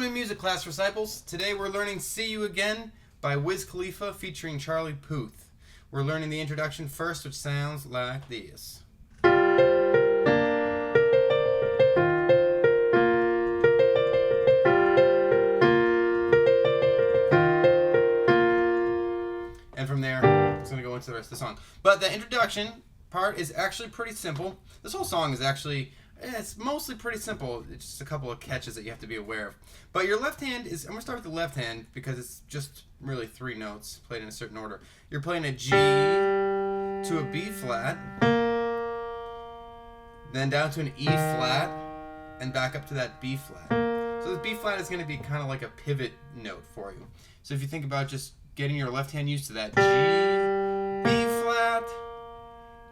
in music class, disciples. Today we're learning See You Again by Wiz Khalifa featuring Charlie Puth. We're learning the introduction first, which sounds like this. And from there, it's going to go into the rest of the song. But the introduction part is actually pretty simple. This whole song is actually, it's mostly pretty simple. It's just a couple of catches that you have to be aware of. But your left hand is, I'm going to start with the left hand because it's just really 3 notes played in a certain order. You're playing a G to a B flat, then down to an E flat, and back up to that B flat. So the B flat is going to be kind of like a pivot note for you. So if you think about just getting your left hand used to that, G, B flat,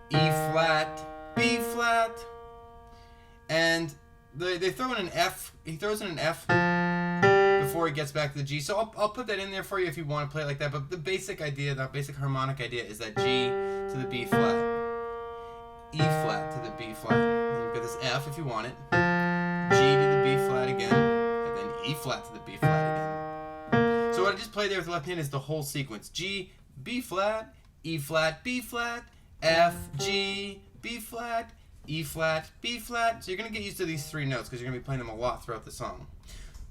E flat, B flat, and they throw in an F. He throws in an F before he gets back to the G. So I'll put that in there for you if you want to play it like that. But the basic idea, the basic harmonic idea, is that G to the B flat, E flat to the B flat. And you've got this F if you want it, G to the B flat again, and then E flat to the B flat again. So what I just played there with the left hand is the whole sequence: G, B flat, E flat, B flat, F, G, B flat, E flat, B flat. So you're going to get used to these 3 notes because you're going to be playing them a lot throughout the song.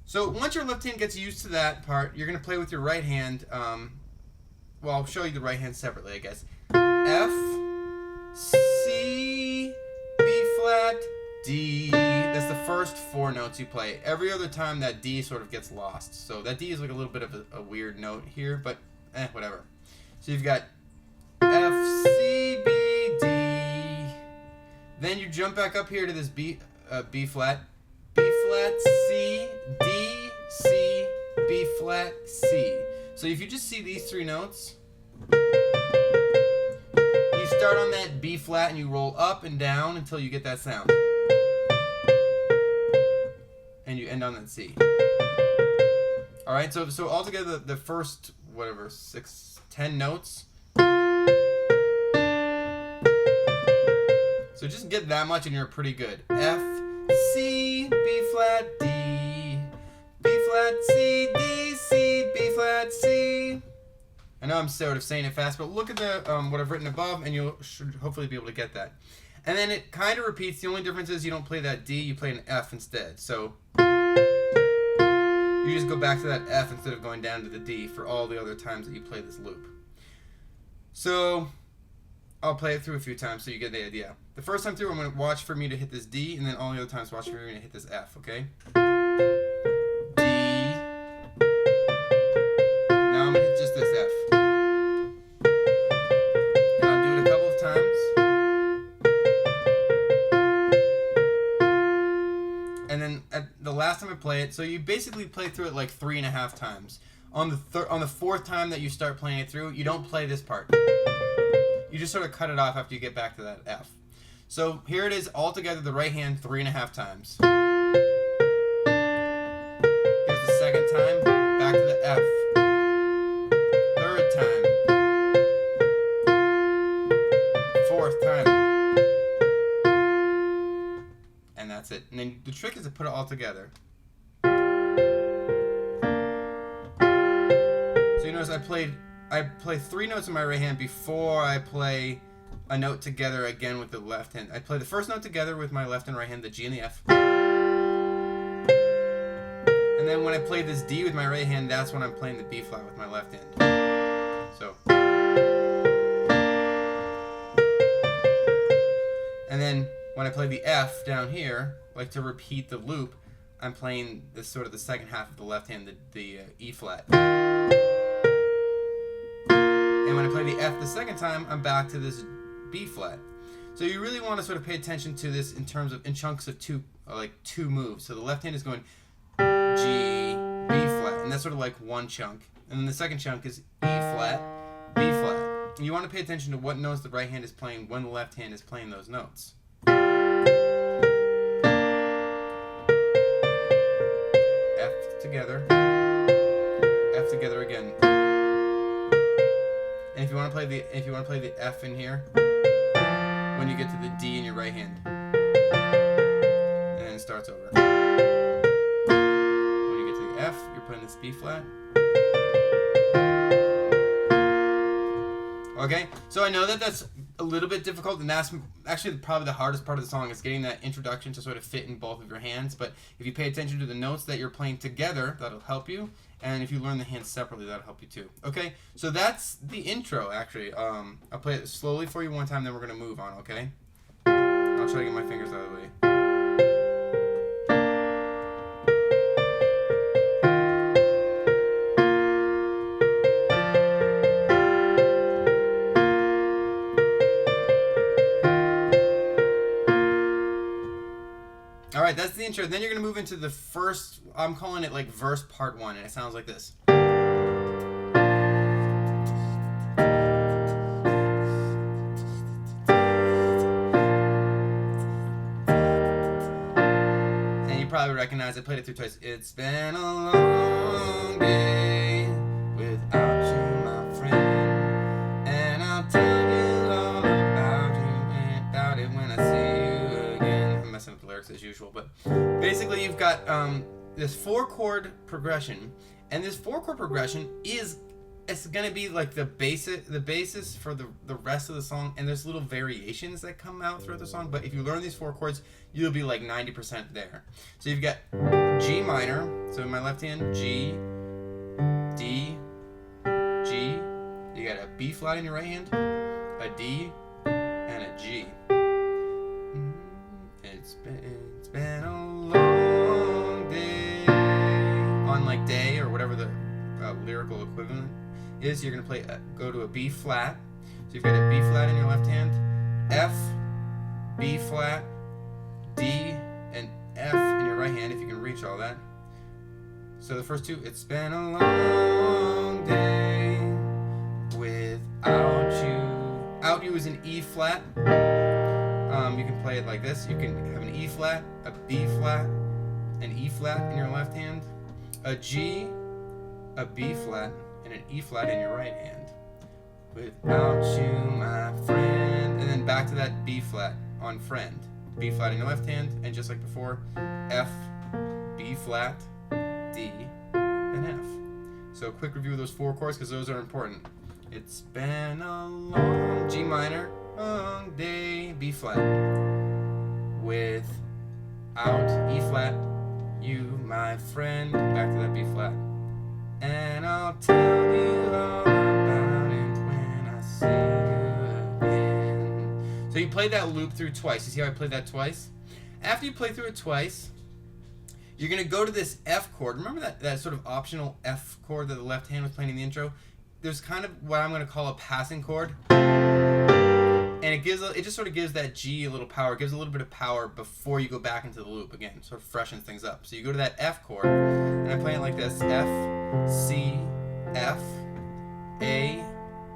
So once your left hand gets used to that part, you're going to play with your right hand. Well, I'll show you the right hand separately, I guess. F, C, B flat, D. That's the first 4 notes you play. Every other time that D sort of gets lost. So that D is like a little bit of a weird note here, but whatever. So you've got F, C, B, D. Then you jump back up here to this B flat, C, D, C, B flat, C. So if you just see these 3 notes, you start on that B flat and you roll up and down until you get that sound. And you end on that C. Alright, so altogether the first, 10 notes. So just get that much and you're pretty good. F, C, B flat, D, B flat, C, D, C, B flat, C. I know I'm sort of saying it fast, but look at the what I've written above and you should hopefully be able to get that. And then it kind of repeats. The only difference is you don't play that D, you play an F instead. So you just go back to that F instead of going down to the D for all the other times that you play this loop. So I'll play it through a few times so you get the idea. The first time through, I'm going to watch for me to hit this D, and then all the other times watch for me to hit this F, okay? D. Now I'm going to hit just this F. And I'll do it a couple of times. And then at the last time I play it, so you basically play through it like 3.5 times. On the 4th time that you start playing it through, you don't play this part. You just sort of cut it off after you get back to that F. So here it is all together, the right hand 3.5 times. Here's the second time, back to the F. 3rd time. 4th time. And that's it. And then the trick is to put it all together. So you notice I play 3 notes in my right hand before I play a note together again with the left hand. I play the first note together with my left and right hand, the G and the F. And then when I play this D with my right hand, that's when I'm playing the B flat with my left hand. So. And then when I play the F down here, like to repeat the loop, I'm playing this sort of the second half of the left hand, the E flat. And when I play the F the second time, I'm back to this B flat. So you really want to sort of pay attention to this in terms of in chunks of 2 moves. So the left hand is going G, B flat, and that's sort of like one chunk. And then the second chunk is E flat, B flat. And you want to pay attention to what notes the right hand is playing when the left hand is playing those notes. F together, F together again. And if you want to play the F in here, when you get to the D in your right hand, and then it starts over. When you get to the playing this B flat. Okay, so I know that that's a little bit difficult, and that's actually probably the hardest part of the song is getting that introduction to sort of fit in both of your hands. But if you pay attention to the notes that you're playing together, that'll help you. And if you learn the hands separately, that'll help you too. Okay, so that's the intro, actually. I'll play it slowly for you one time, then we're going to move on, okay? I'll try to get my fingers out of the way. Alright, that's the intro. Then you're going to move into the first, I'm calling it like verse part 1, and it sounds like this. And you probably recognize I played it through twice. It's been a long day without you, my friend, and I'll tell you all about it when I see you again. I'm messing with the lyrics as usual, but basically you've got this 4-chord progression, and this 4-chord progression it's gonna be like the basis for the rest of the song, and there's little variations that come out throughout the song, but if you learn these 4 chords, you'll be like 90% there. So you've got G minor, so in my left hand, G, D, G, you got a B flat in your right hand, a D, and a G. It's been a long day. On like day or whatever the lyrical equivalent is, you're gonna play go to a B flat. So you've got a B flat in your left hand, F, B flat, D, and F in your right hand if you can reach all that. So the first two, it's been a long day without you. Out you is an E flat. You can play it like this. You can have an E flat, a B flat, an E flat in your left hand, a G, a B flat, and an E flat in your right hand. Without you, my friend. And then back to that B flat on friend. B flat in your left hand, and just like before, F, B flat, D, and F. So a quick review of those 4 chords because those are important. It's been a long G minor, long day, B flat. Without E flat, you, my friend, back to that B flat. And I'll tell you all about it when I see you again. So you play that loop through twice. You see how I played that twice? After you play through it twice, you're going to go to this F chord. Remember that sort of optional F chord that the left hand was playing in the intro? There's kind of what I'm going to call a passing chord. And it just sort of gives that G a little power. It gives a little bit of power before you go back into the loop again. Sort of freshens things up. So you go to that F chord, and I'm playing it like this. F, C, F, A,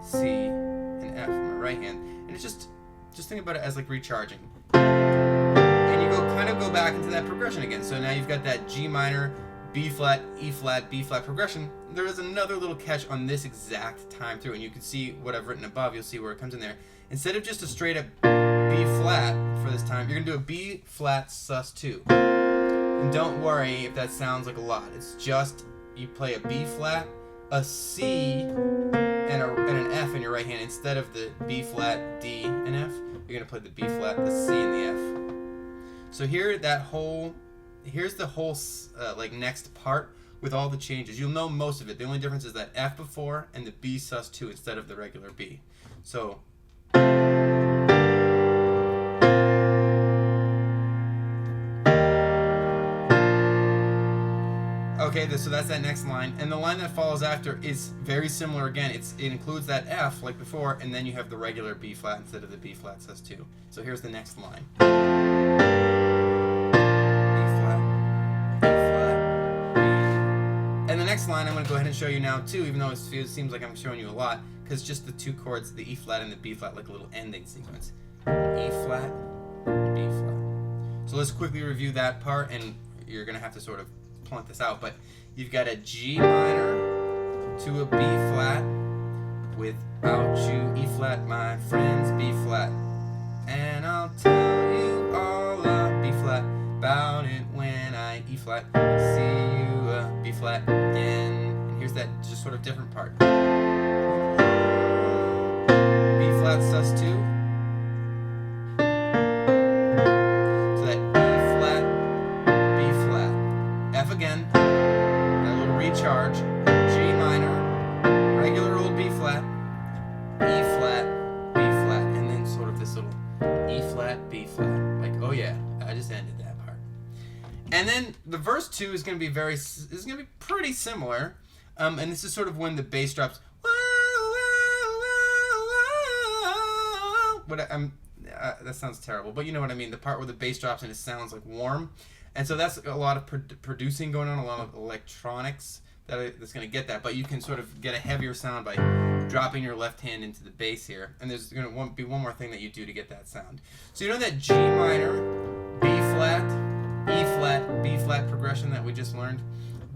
C, and F in my right hand. And it's just think about it as like recharging. And you kind of go back into that progression again. So now you've got that G minor, B flat, E flat, B flat progression. There is another little catch on this exact time through, and you can see what I've written above. You'll see where it comes in there. Instead of just a straight up B flat for this time, you're gonna do a B flat sus2. And don't worry if that sounds like a lot. It's just you play a B flat, a C, and an F in your right hand instead of the B flat, D, and F. You're gonna play the B flat, the C, and the F. So here's the whole like next part with all the changes. You'll know most of it. The only difference is that F before and the B sus2 instead of the regular B. So okay, so that's that next line, and the line that follows after is very similar again. It includes that F like before, and then you have the regular B flat instead of the B flat sus2. So here's the next line. And the next line I'm going to go ahead and show you now too, even though it seems like I'm showing you a lot, because just the 2 chords, the E flat and the B flat, like a little ending sequence. E flat, B flat. So let's quickly review that part, and you're going to have to sort of point this out, but you've got a G minor to a B flat, without you, E flat, my friends, B flat. And I'll tell you all B flat about it when I E flat, see you B flat, yeah. sort of different part. B flat sus2. So that E flat, B flat, F again, that little recharge, G minor, regular old B flat, E flat, B flat, and then sort of this little E flat, B flat. Like, oh yeah, I just ended that part. And then the verse 2 is going to be pretty similar. And this is sort of when the bass drops. That sounds terrible, but you know what I mean. The part where the bass drops and it sounds like warm. And so that's a lot of producing going on, a lot of electronics that's going to get that. But you can sort of get a heavier sound by dropping your left hand into the bass here. And there's going to be one more thing that you do to get that sound. So you know that G minor, B flat, E flat, B flat progression that we just learned?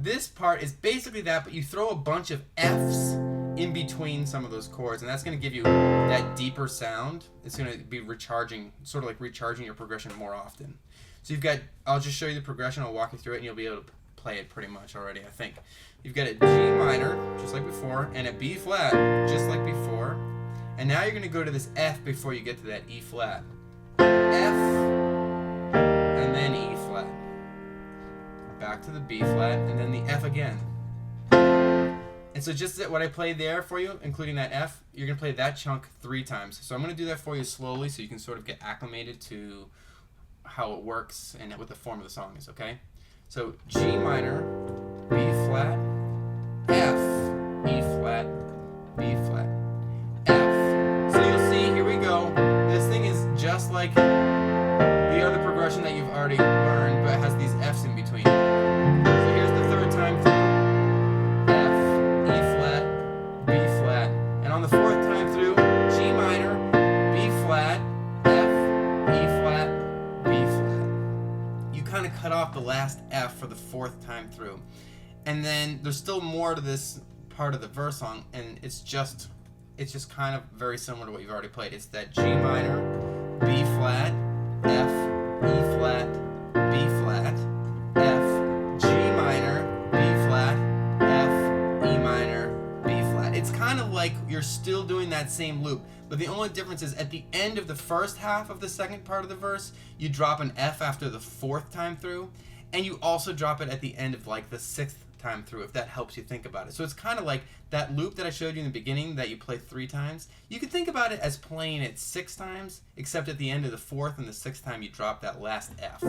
This part is basically that, but you throw a bunch of Fs in between some of those chords, and that's going to give you that deeper sound. It's going to be recharging, sort of like recharging your progression more often. So you've got, I'll just show you the progression, I'll walk you through it, and you'll be able to play it pretty much already, I think. You've got a G minor, just like before, and a B flat, just like before. And now you're going to go to this F before you get to that E flat. F, and then E flat. Back to the B flat, and then the F again. And so just what I played there for you, including that F, you're going to play that chunk 3 times. So I'm going to do that for you slowly so you can sort of get acclimated to how it works and what the form of the song is, okay? So G minor, B flat, F, E flat, B flat, F. So you'll see, here we go. This thing is just like the other progression that you've already learned, but it has these Fs in between. So here's the 3rd time through. F, E flat, B flat. And on the 4th time through, G minor, B flat, F, E flat, B flat. You kind of cut off the last F for the 4th time through. And then there's still more to this part of the verse song, and it's just kind of very similar to what you've already played. It's that G minor, B flat, F, E flat, B flat, F, G minor, B flat, F, E minor, B flat. It's kind of like you're still doing that same loop, but the only difference is at the end of the first half of the second part of the verse, you drop an F after the 4th time through, and you also drop it at the end of like the 6th time through, if that helps you think about it. So it's kind of like that loop that I showed you in the beginning that you play 3 times. You can think about it as playing it 6 times, except at the end of the 4th and the 6th time you drop that last F.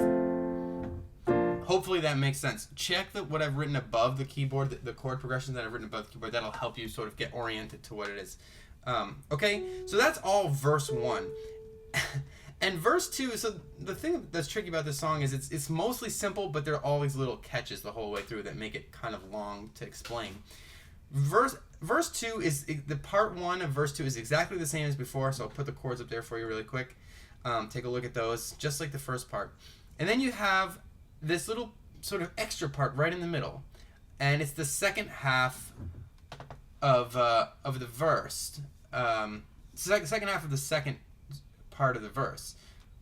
Hopefully that makes sense. Check what I've written above the keyboard, the chord progressions that I've written above the keyboard. That'll help you sort of get oriented to what it is. Okay, so that's all verse 1. And verse 2, so the thing that's tricky about this song is it's mostly simple, but there are all these little catches the whole way through that make it kind of long to explain. Verse 2 is, the part 1 of verse 2 is exactly the same as before, so I'll put the chords up there for you really quick. Take a look at those, just like the first part. And then you have this little sort of extra part right in the middle, and it's the second half of the verse. Second half of the second part of the verse.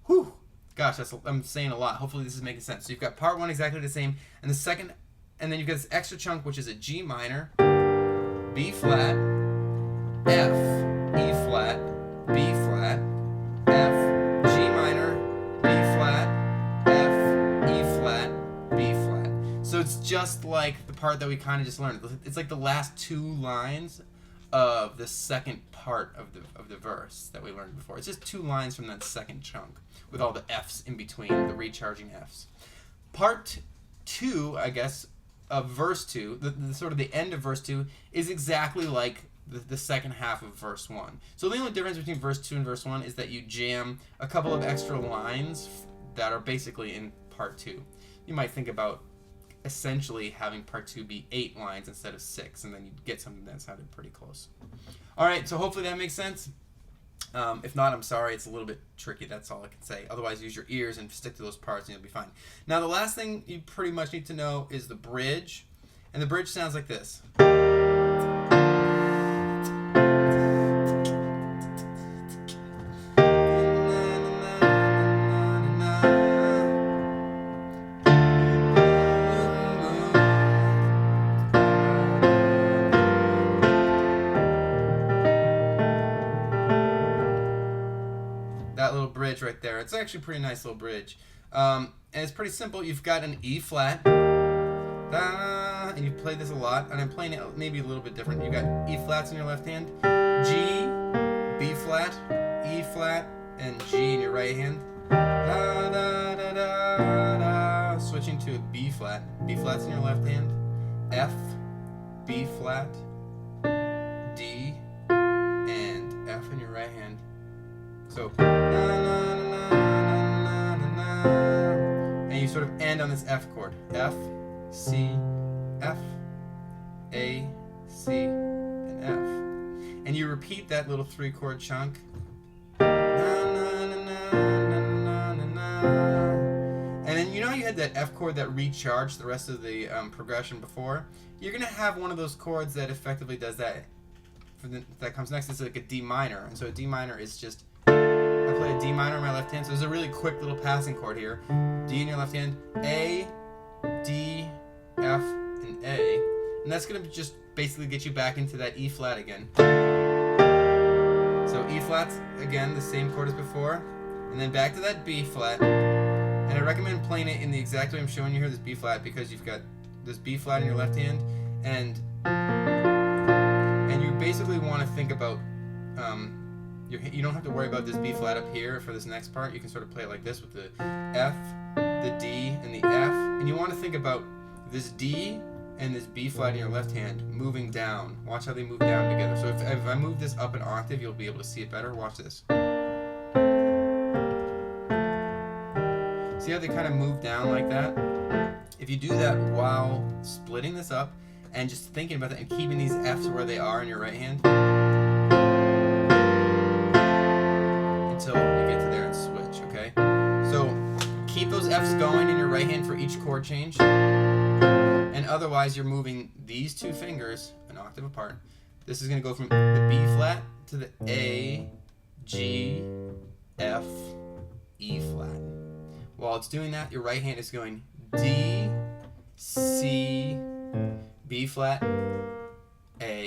Whew! Gosh, I'm saying a lot. Hopefully this is making sense. So you've got part 1 exactly the same, and the second, and then you've got this extra chunk, which is a G minor, B flat, F, E flat, B flat, F, G minor, B flat, F, E flat, B flat. So it's just like the part that we kind of just learned. It's like the last 2 lines of the second part of the verse that we learned before. It's just 2 lines from that second chunk with all the F's in between, the recharging F's. Part 2, I guess, of verse 2, the sort of the end of verse 2, is exactly like the second half of verse 1. So the only difference between verse 2 and verse 1 is that you jam a couple of extra lines that are basically in part 2. You might think about essentially having part 2 be 8 lines instead of 6, and then you'd get something that sounded pretty close. Alright, so hopefully that makes sense. If not, I'm sorry, it's a little bit tricky, that's all I can say. Otherwise, use your ears and stick to those parts and you'll be fine. Now, the last thing you pretty much need to know is the bridge, and the bridge sounds like this. bridge right there. It's actually a pretty nice little bridge. And it's pretty simple. You've got an E flat, and you've played this a lot, and I'm playing it maybe a little bit different. You got E flats in your left hand, G, B flat, E flat, and G in your right hand. Da, da, da, da, da. Switching to a B flat. B flat's in your left hand, F, B flat, D, and F in your right hand. So, and you sort of end on this F chord. F, C, F, A, C, and F. And you repeat that little 3-chord chunk. And then you know you had that F chord that recharged the rest of the progression before? You're going to have one of those chords that effectively does that. That comes next. It's like a D minor. And so a D minor is just, I play a D minor in my left hand. So there's a really quick little passing chord here. D in your left hand, A, D, F, and A. And that's going to just basically get you back into that E flat again. So E flat's, again, the same chord as before. And then back to that B flat. And I recommend playing it in the exact way I'm showing you here, this B flat, because you've got this B flat in your left hand. And you basically want to think about, you don't have to worry about this B flat up here for this next part. You can sort of play it like this with the F, the D, and the F. And you want to think about this D and this B flat in your left hand moving down. Watch how they move down together. So if I move this up an octave, you'll be able to see it better. Watch this. See how they kind of move down like that? If you do that while splitting this up and just thinking about that and keeping these F's where they are in your right hand until you get to there and switch, okay? So keep those F's going in your right hand for each chord change. And otherwise, you're moving these two fingers an octave apart. This is going to go from the B flat to the A, G, F, E flat. While it's doing that, your right hand is going D, C, B flat, A,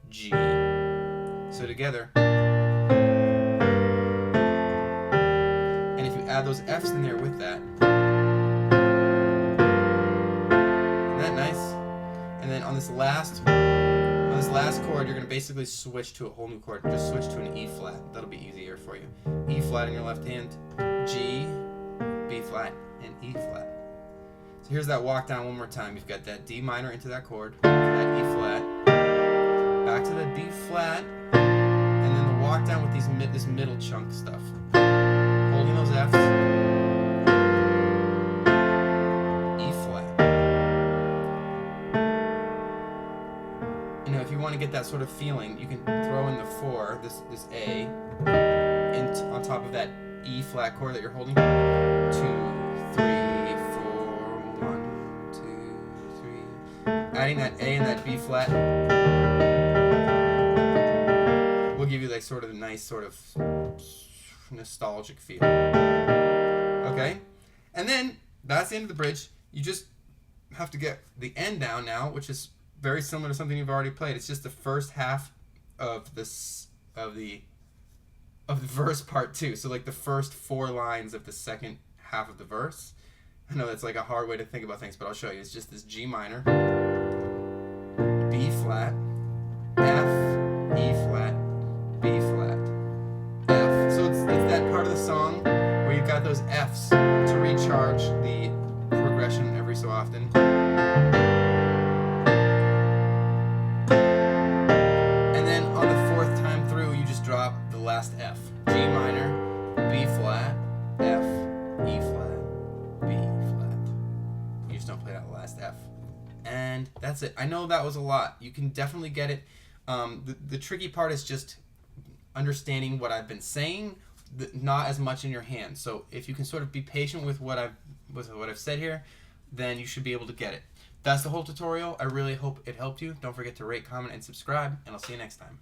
G. So together. And if you add those F's in there with that, isn't that nice? And then on this last chord, you're going to basically switch to a whole new chord. Just switch to an E flat. That'll be easier for you. E flat in your left hand, G, B flat, and E flat. So here's that walk down one more time. You've got that D minor into that chord, that E flat, back to that B flat, and then the walk down with this middle chunk stuff. Holding those F's, E flat. You know, if you want to get that sort of feeling, you can throw in the 4, this A, on top of that E flat chord that you're holding. 2, 3, 4, 1, 2, 3. Adding that A and that B flat will give you like sort of a nice sort of nostalgic feel. Okay? And then that's the end of the bridge. You just have to get the end down now, which is very similar to something you've already played. It's just the first half of the verse part 2. So like the first 4 lines of the second half of the verse. I know that's like a hard way to think about things, but I'll show you. It's just this G minor, B flat, F, E flat, B flat, F. So it's that part of the song where you've got those F's to recharge the progression every so often. And then on the 4th time through, you just drop the last F. G minor, B flat, F, E flat, B flat. You just don't play that last F. And that's it. I know that was a lot. You can definitely get it. The tricky part is just understanding what I've been saying, not as much in your hand. So if you can sort of be patient with what I've said here, then you should be able to get it. That's the whole tutorial. I really hope it helped you. Don't forget to rate, comment, and subscribe, and I'll see you next time.